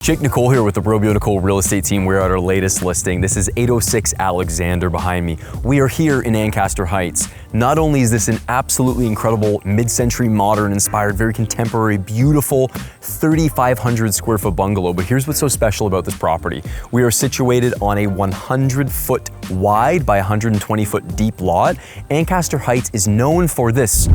Jake Nicolle here with the Robbio Nicolle real estate team. We're at our latest listing. This is 806 Alexander behind me. We are here in Ancaster Heights. Not only is this an absolutely incredible mid-century modern inspired, very contemporary, beautiful 3,500 square foot bungalow, but here's what's so special about this property. We are situated on a 100-foot wide by 120-foot deep lot. Ancaster Heights is known for this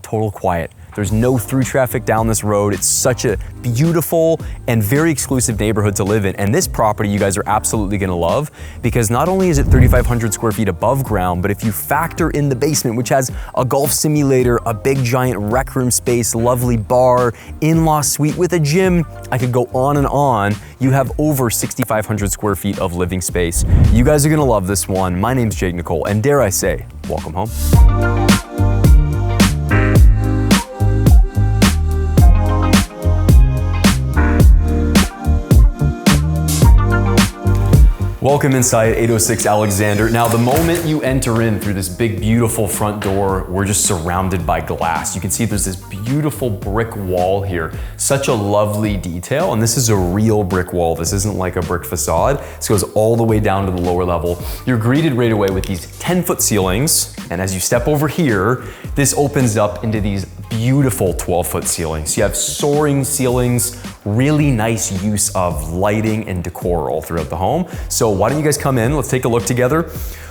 total quiet. There's no through traffic down this road. It's such a beautiful and very exclusive neighborhood to live in. And this property you guys are absolutely gonna love, because not only is it 3,500 square feet above ground, but if you factor in the basement, which has a golf simulator, a big giant rec room space, lovely bar, in-law suite with a gym, I could go on and on. You have over 6,500 square feet of living space. You guys are gonna love this one. My name's Jake Nicolle, and dare I say, welcome home. Welcome inside 806 Alexander. Now, the moment you enter in through this big, beautiful front door, we're just surrounded by glass. You can see there's this beautiful brick wall here. Such a lovely detail, and this is a real brick wall. This isn't like a brick facade. This goes all the way down to the lower level. You're greeted right away with these 10-foot ceilings, and as you step over here, this opens up into these beautiful 12-foot ceilings. You have soaring ceilings, really nice use of lighting and decor all throughout the home. So why don't you guys come in, let's take a look together.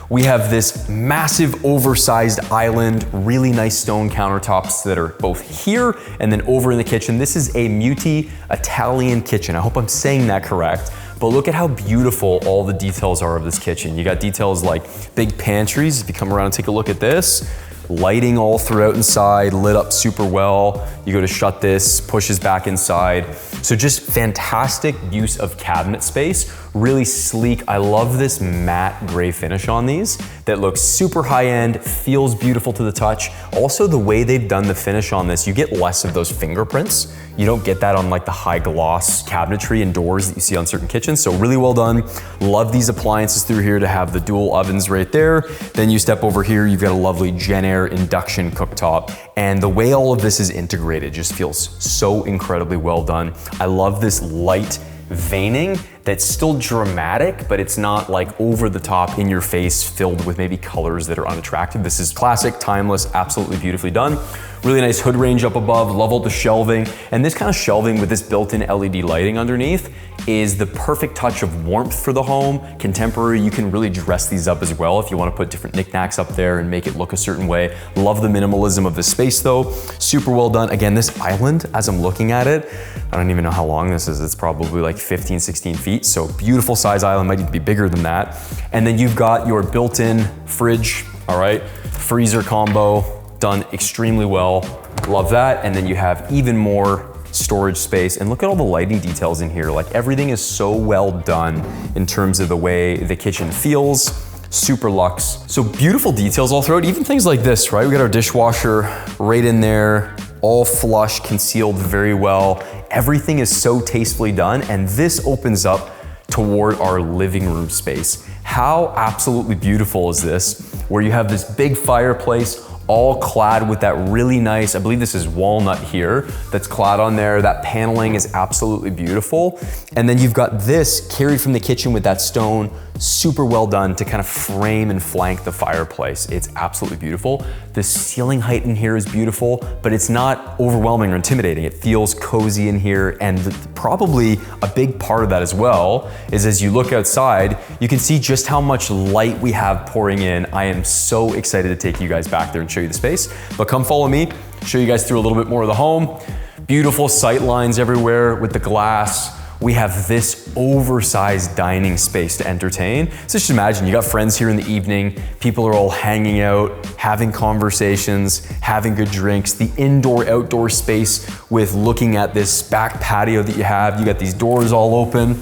We have this massive oversized island, really nice stone countertops that are both here and then over in the kitchen. This is a MUTI Italian kitchen. I hope I'm saying that correct. But look at how beautiful all the details are of this kitchen. You got details like big pantries. If you come around and take a look at this, lighting all throughout inside, lit up super well. You go to shut this, pushes back inside. So just fantastic use of cabinet space, really sleek. I love this matte gray finish on these that looks super high end, feels beautiful to the touch. Also the way they've done the finish on this, you get less of those fingerprints. You don't get that on like the high gloss cabinetry and doors that you see on certain kitchens. So really well done. Love these appliances through here to have the dual ovens right there. Then you step over here, you've got a lovely Jenn-Air induction cooktop. And the way all of this is integrated just feels so incredibly well done. I love this light veining that's still dramatic, but it's not like over the top, in your face, filled with maybe colors that are unattractive. This is classic, timeless, absolutely beautifully done. Really nice hood range up above, love all the shelving. And this kind of shelving with this built-in LED lighting underneath is the perfect touch of warmth for the home. Contemporary, you can really dress these up as well if you want to put different knickknacks up there and make it look a certain way. Love the minimalism of this space though. Super well done. Again, this island, as I'm looking at it, I don't even know how long this is. It's probably like 15, 16 feet. So beautiful size island, might even be bigger than that. And then you've got your built-in fridge, all right? Freezer combo, done extremely well. Love that. And then you have even more storage space, and look at all the lighting details in here. Like everything is so well done in terms of the way the kitchen feels. Super luxe. So beautiful details all throughout, even things like this, right? We got our dishwasher right in there, all flush, concealed very well. Everything is so tastefully done, and this opens up toward our living room space. How absolutely beautiful is this, where you have this big fireplace, all clad with that really nice, I believe this is walnut here, that's clad on there. That paneling is absolutely beautiful. And then you've got this carried from the kitchen with that stone, super well done to kind of frame and flank the fireplace. It's absolutely beautiful. The ceiling height in here is beautiful, but it's not overwhelming or intimidating. It feels cozy in here, and probably a big part of that as well is as you look outside, you can see just how much light we have pouring in. I am so excited to take you guys back there and show you the space, but come follow me, show you guys through a little bit more of the home. Beautiful sight lines everywhere with the glass. We have this oversized dining space to entertain. So just imagine you got friends here in the evening, people are all hanging out, having conversations, having good drinks. The indoor-outdoor space with looking at this back patio that you have. You got these doors all open.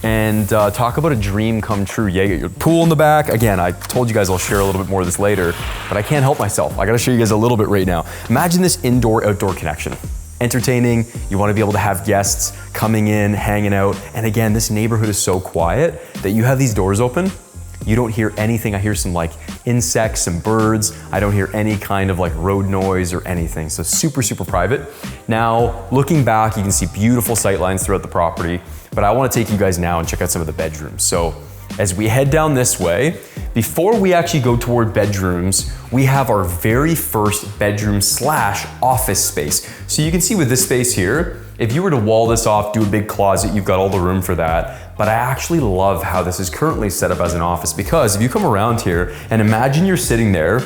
And talk about a dream come true. Yeah, you got your pool in the back. Again, I told you guys I'll share a little bit more of this later, but I can't help myself. I gotta show you guys a little bit right now. Imagine this indoor-outdoor connection. Entertaining, you wanna be able to have guests coming in, hanging out. And again, this neighborhood is so quiet that you have these doors open. You don't hear anything. I hear some like insects, some birds. I don't hear any kind of like road noise or anything. So super, super private. Now, looking back, you can see beautiful sight lines throughout the property, but I wanna take you guys now and check out some of the bedrooms. So as we head down this way, before we actually go toward bedrooms, we have our very first bedroom slash office space. So you can see with this space here, if you were to wall this off, do a big closet, you've got all the room for that. But I actually love how this is currently set up as an office, because if you come around here and imagine you're sitting there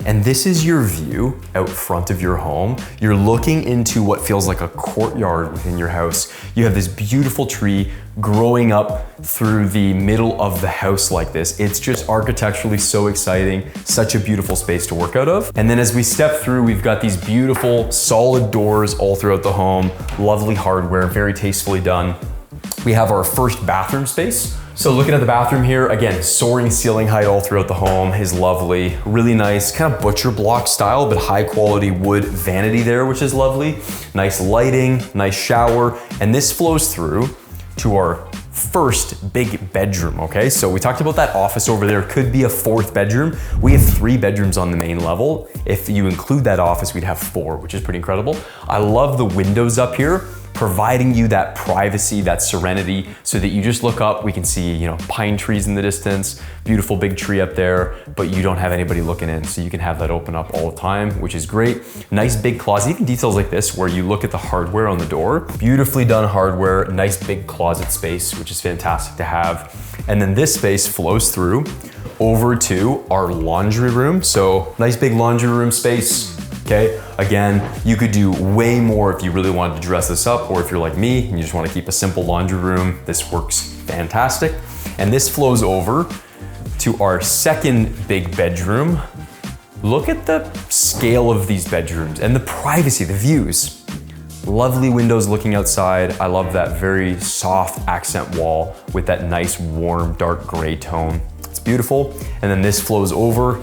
and this is your view out front of your home, you're looking into what feels like a courtyard within your house. You have this beautiful tree growing up through the middle of the house like this. It's just architecturally so exciting, such a beautiful space to work out of. And then as we step through, we've got these beautiful solid doors all throughout the home, lovely hardware, very tastefully done. We have our first bathroom space. So looking at the bathroom here, again, soaring ceiling height all throughout the home is lovely. Really nice, kind of butcher block style, but high quality wood vanity there, which is lovely. Nice lighting, nice shower, and this flows through to our first big bedroom, okay? So we talked about that office over there, could be a fourth bedroom. We have 3 bedrooms on the main level. If you include that office, we'd have 4, which is pretty incredible. I love the windows up here, providing you that privacy, that serenity, so that you just look up, we can see, you know, pine trees in the distance, beautiful big tree up there, but you don't have anybody looking in, so you can have that open up all the time, which is great. Nice big closet, even details like this where you look at the hardware on the door, beautifully done hardware, nice big closet space, which is fantastic to have. And then this space flows through over to our laundry room. So nice big laundry room space. Okay, again, you could do way more if you really wanted to dress this up, or if you're like me and you just want to keep a simple laundry room, this works fantastic. And this flows over to our second big bedroom. Look at the scale of these bedrooms and the privacy, the views. Lovely windows looking outside. I love that very soft accent wall with that nice warm dark gray tone. It's beautiful. And then this flows over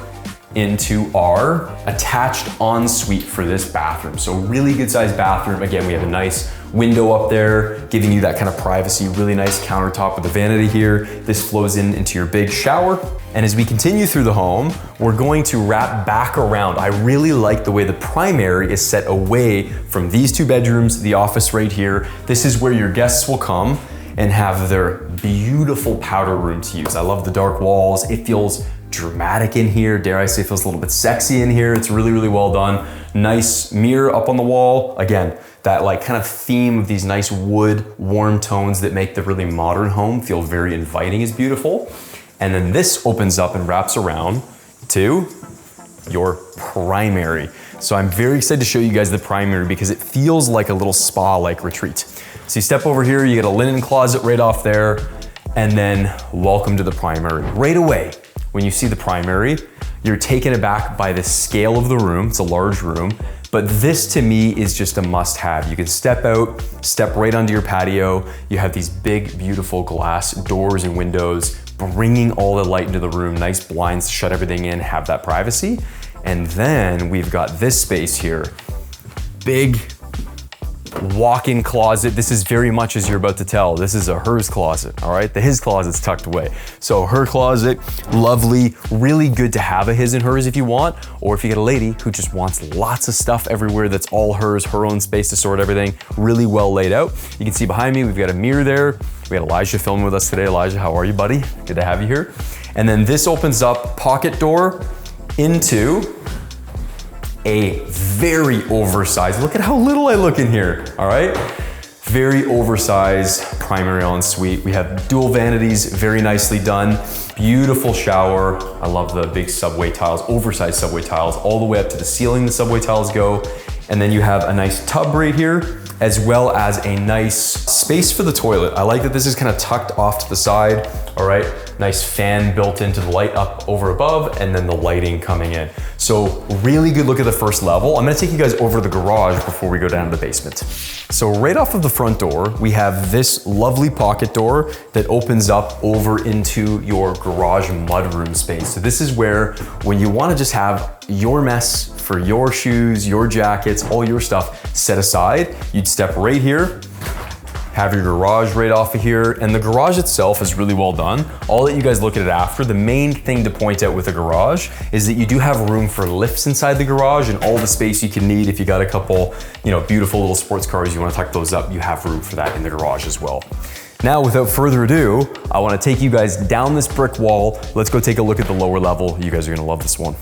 into our attached ensuite for this bathroom. So really good sized bathroom. Again, we have a nice window up there, giving you that kind of privacy, really nice countertop with the vanity here. This flows into your big shower. And as we continue through the home, we're going to wrap back around. I really like the way the primary is set away from these 2 bedrooms, the office right here. This is where your guests will come and have their beautiful powder room to use. I love the dark walls. It feels dramatic in here. Dare I say, feels a little bit sexy in here. It's really, really well done. Nice mirror up on the wall. Again, that like kind of theme of these nice wood, warm tones that make the really modern home feel very inviting is beautiful. And then this opens up and wraps around to your primary. So I'm very excited to show you guys the primary because it feels like a little spa-like retreat. So you step over here, you get a linen closet right off there, and then welcome to the primary. Right away, when you see the primary, you're taken aback by the scale of the room. It's a large room, but this to me is just a must-have. You can step out, step right onto your patio. You have these big, beautiful glass doors and windows, bringing all the light into the room, nice blinds to shut everything in, have that privacy. And then we've got this space here, big walk-in closet. This is very much as you're about to tell. This is a hers closet, all right? The his closet's tucked away. So her closet, lovely, really good to have a his and hers if you want, or if you get a lady who just wants lots of stuff everywhere that's all hers, her own space to sort everything, really well laid out. You can see behind me, we've got a mirror there. We got Elijah filming with us today. Elijah, how are you, buddy? Good to have you here. And then this opens up pocket door into a very oversized, look at how little I look in here, all right? Very oversized primary ensuite. We have dual vanities, very nicely done. Beautiful shower. I love the big subway tiles, oversized subway tiles, all the way up to the ceiling the subway tiles go. And then you have a nice tub right here, as well as a nice space for the toilet. I like that this is kind of tucked off to the side, all right? Nice fan built into the light up over above, and then the lighting coming in. So really good look at the first level. I'm gonna take you guys over to the garage before we go down to the basement. So right off of the front door, we have this lovely pocket door that opens up over into your garage mudroom space. So this is where, when you wanna just have your mess for your shoes, your jackets, all your stuff set aside, you'd step right here, have your garage right off of here, and the garage itself is really well done. I'll let you guys look at it after. The main thing to point out with the garage is that you do have room for lifts inside the garage and all the space you can need. If you got a couple, beautiful little sports cars, you want to tuck those up, you have room for that in the garage as well. Now, without further ado, I want to take you guys down this brick wall. Let's go take a look at the lower level. You guys are going to love this one.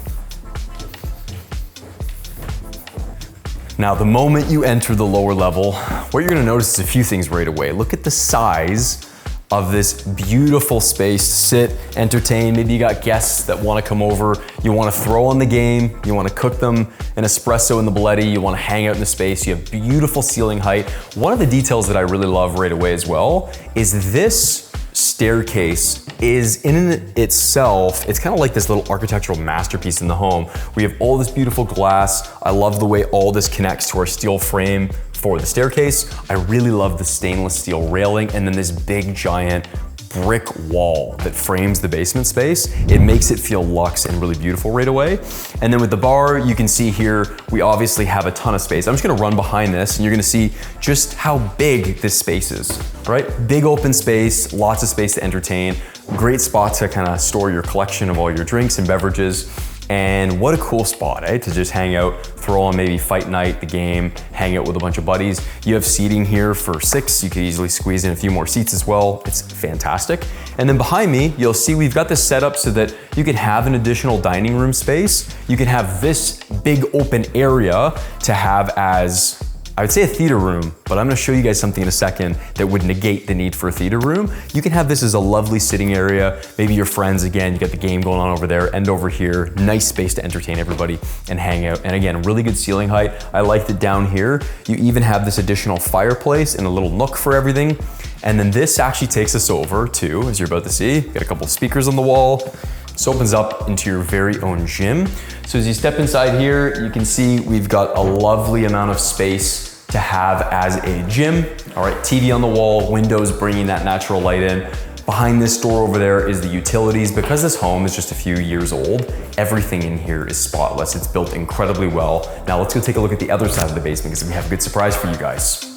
Now, the moment you enter the lower level, what you're gonna notice is a few things right away. Look at the size of this beautiful space to sit, entertain. Maybe you got guests that wanna come over, you wanna throw on the game, you wanna cook them an espresso in the Belletti, you wanna hang out in the space, you have beautiful ceiling height. One of the details that I really love right away as well is this staircase is in itself, it's kind of like this little architectural masterpiece in the home. We have all this beautiful glass. I love the way all this connects to our steel frame for the staircase. I really love the stainless steel railing and then this big giant brick wall that frames the basement space. It makes it feel luxe and really beautiful right away. And then with the bar, you can see here, we obviously have a ton of space. I'm just gonna run behind this and you're gonna see just how big this space is, right? Big open space, lots of space to entertain, great spot to kind of store your collection of all your drinks and beverages. And what a cool spot, eh? To just hang out, throw on maybe fight night, the game, hang out with a bunch of buddies. You have seating here for 6. You could easily squeeze in a few more seats as well. It's fantastic. And then behind me, you'll see we've got this set up so that you can have an additional dining room space. You can have this big open area to have as, I would say a theater room, but I'm gonna show you guys something in a second that would negate the need for a theater room. You can have this as a lovely sitting area. Maybe your friends, again, you got the game going on over there and over here. Nice space to entertain everybody and hang out. And again, really good ceiling height. I like that down here, you even have this additional fireplace and a little nook for everything. And then this actually takes us over to, as you're about to see, got a couple of speakers on the wall. This opens up into your very own gym. So as you step inside here, you can see we've got a lovely amount of space to have as a gym. All right, TV on the wall, windows bringing that natural light in. Behind this door over there is the utilities. Because this home is just a few years old, everything in here is spotless. It's built incredibly well. Now let's go take a look at the other side of the basement because we have a good surprise for you guys.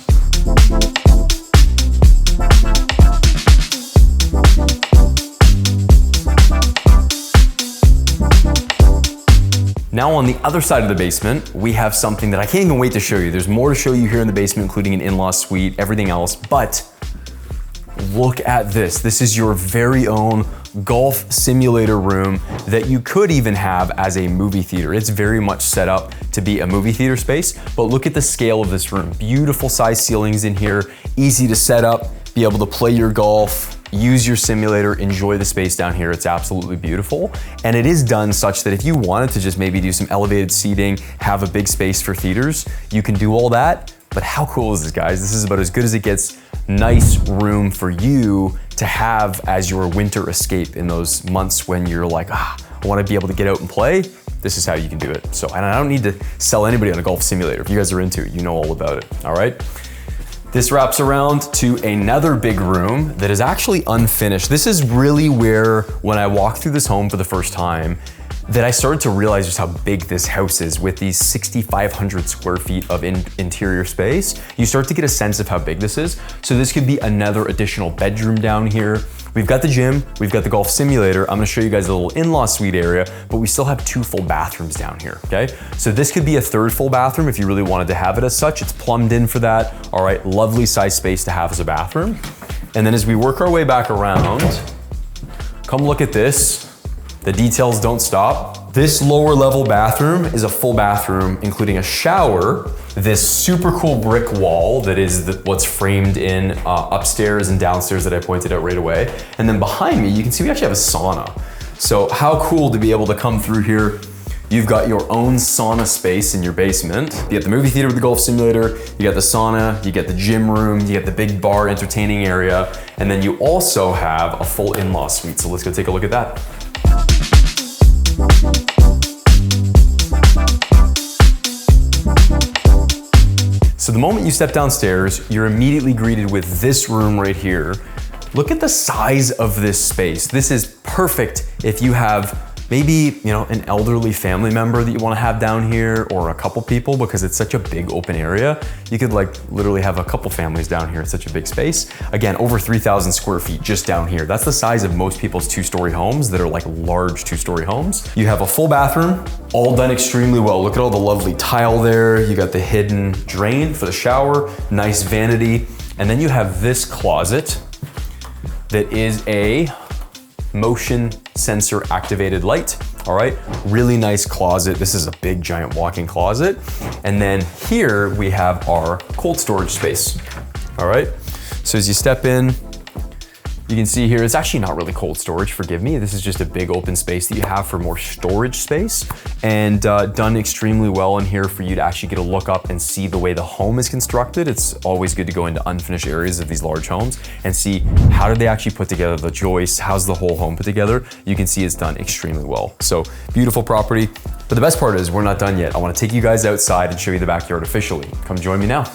Now on the other side of the basement, we have something that I can't even wait to show you. There's more to show you here in the basement, including an in-law suite, everything else, but look at this. This is your very own golf simulator room that you could even have as a movie theater. It's very much set up to be a movie theater space, but look at the scale of this room. Beautiful size ceilings in here, easy to set up, be able to play your golf, use your simulator, enjoy the space down here. It's absolutely beautiful. And it is done such that if you wanted to just maybe do some elevated seating, have a big space for theaters, you can do all that. But how cool is this, guys? This is about as good as it gets. Nice room for you to have as your winter escape in those months when you're like, I want to be able to get out and play. This is how you can do it. So, and I don't need to sell anybody on a golf simulator. If you guys are into it, you know all about it, all right? This wraps around to another big room that is actually unfinished. This is really where, when I walked through this home for the first time, that I started to realize just how big this house is with these 6,500 square feet of interior space. You start to get a sense of how big this is. So this could be another additional bedroom down here. We've got the gym, we've got the golf simulator. I'm gonna show you guys a little in-law suite area, but we still have 2 full bathrooms down here, okay? So this could be a 3rd full bathroom if you really wanted to have it as such. It's plumbed in for that. All right, lovely size space to have as a bathroom. And then as we work our way back around, come look at this. The details don't stop. This lower level bathroom is a full bathroom, including a shower, this super cool brick wall that is what's framed in upstairs and downstairs that I pointed out right away. And then behind me, you can see we actually have a sauna. So how cool to be able to come through here. You've got your own sauna space in your basement. You got the movie theater with the golf simulator, you got the sauna, you got the gym room, you got the big bar entertaining area, and then you also have a full in-law suite. So let's go take a look at that. So the moment you step downstairs, you're immediately greeted with this room right here. Look at the size of this space. This is perfect if you have maybe, you know, an elderly family member that you want to have down here, or a couple people, because it's such a big open area. You could like literally have a couple families down here. It's such a big space. Again, over 3,000 square feet just down here. That's the size of most people's two-story homes that are like large two-story homes. You have a full bathroom, all done extremely well. Look at all the lovely tile there. You got the hidden drain for the shower, nice vanity. And then you have this closet that is a motion sensor activated light. All right, really nice closet. This is a big giant walk-in closet. And then here we have our cold storage space. All right, so as you step in, you can see here, it's actually not really cold storage, forgive me. This is just a big open space that you have for more storage space, and done extremely well in here for you to actually get a look up and see the way the home is constructed. It's always good to go into unfinished areas of these large homes and see how did they actually put together the joists, how's the whole home put together. You can see it's done extremely well. So beautiful property, but the best part is we're not done yet. I wanna take you guys outside and show you the backyard officially. Come join me now.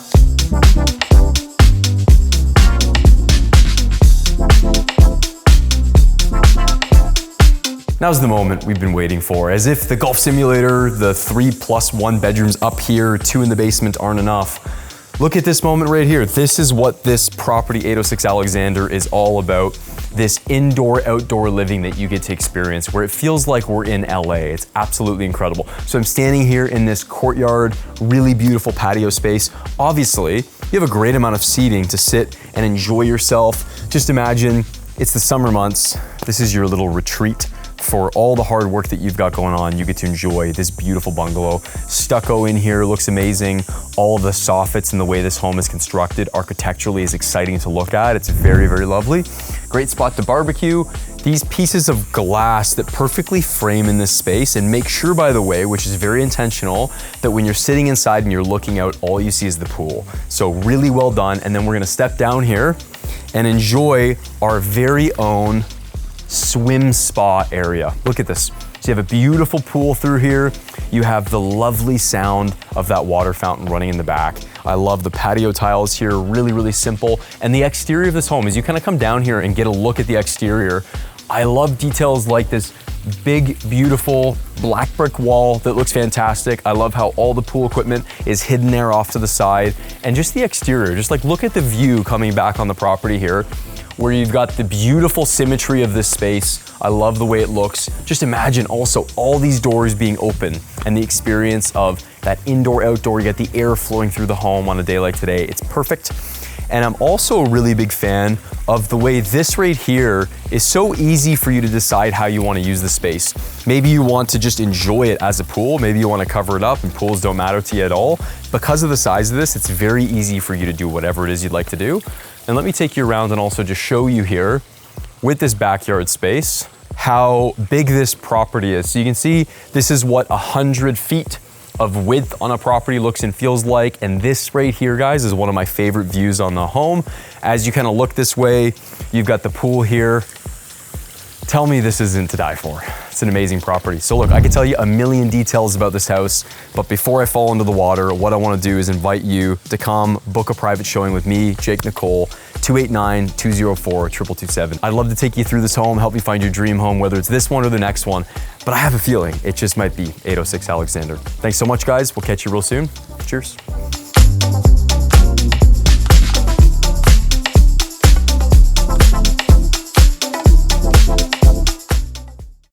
Now's the moment we've been waiting for. As if the golf simulator, the 3+1 bedrooms up here, 2 in the basement aren't enough. Look at this moment right here. This is what this property 806 Alexander is all about. This indoor outdoor living that you get to experience, where it feels like we're in LA. It's absolutely incredible. So I'm standing here in this courtyard, really beautiful patio space. Obviously, you have a great amount of seating to sit and enjoy yourself. Just imagine it's the summer months. This is your little retreat. For all the hard work that you've got going on, you get to enjoy this beautiful bungalow. Stucco in here looks amazing. All of the soffits and the way this home is constructed architecturally is exciting to look at. It's very, very lovely. Great spot to barbecue. These pieces of glass that perfectly frame in this space, and make sure, by the way, which is very intentional, that when you're sitting inside and you're looking out, all you see is the pool. So really well done. And then we're gonna step down here and enjoy our very own swim spa area. Look at this. So you have a beautiful pool through here. You have the lovely sound of that water fountain running in the back. I love the patio tiles here, really, really simple. And the exterior of this home, as you kind of come down here and get a look at the exterior, I love details like this big, beautiful black brick wall that looks fantastic. I love how all the pool equipment is hidden there off to the side. And just the exterior, just like look at the view coming back on the property here, where you've got the beautiful symmetry of this space. I love the way it looks. Just imagine also all these doors being open and the experience of that indoor, outdoor, you get the air flowing through the home on a day like today. It's perfect. And I'm also a really big fan of the way this right here is so easy for you to decide how you want to use the space. Maybe you want to just enjoy it as a pool. Maybe you want to cover it up and pools don't matter to you at all. Because of the size of this, it's very easy for you to do whatever it is you'd like to do. And let me take you around and also just show you here with this backyard space, how big this property is. So you can see this is what 100 feet of width on a property looks and feels like. And this right here, guys, is one of my favorite views on the home. As you kind of look this way, you've got the pool here. Tell me this isn't to die for. It's an amazing property. So look, I could tell you a million details about this house, but before I fall into the water, what I want to do is invite you to come book a private showing with me, Jake Nicolle, 289-204-2227. I'd love to take you through this home, help you find your dream home, whether it's this one or the next one, but I have a feeling it just might be 806 Alexander. Thanks so much, guys. We'll catch you real soon. Cheers.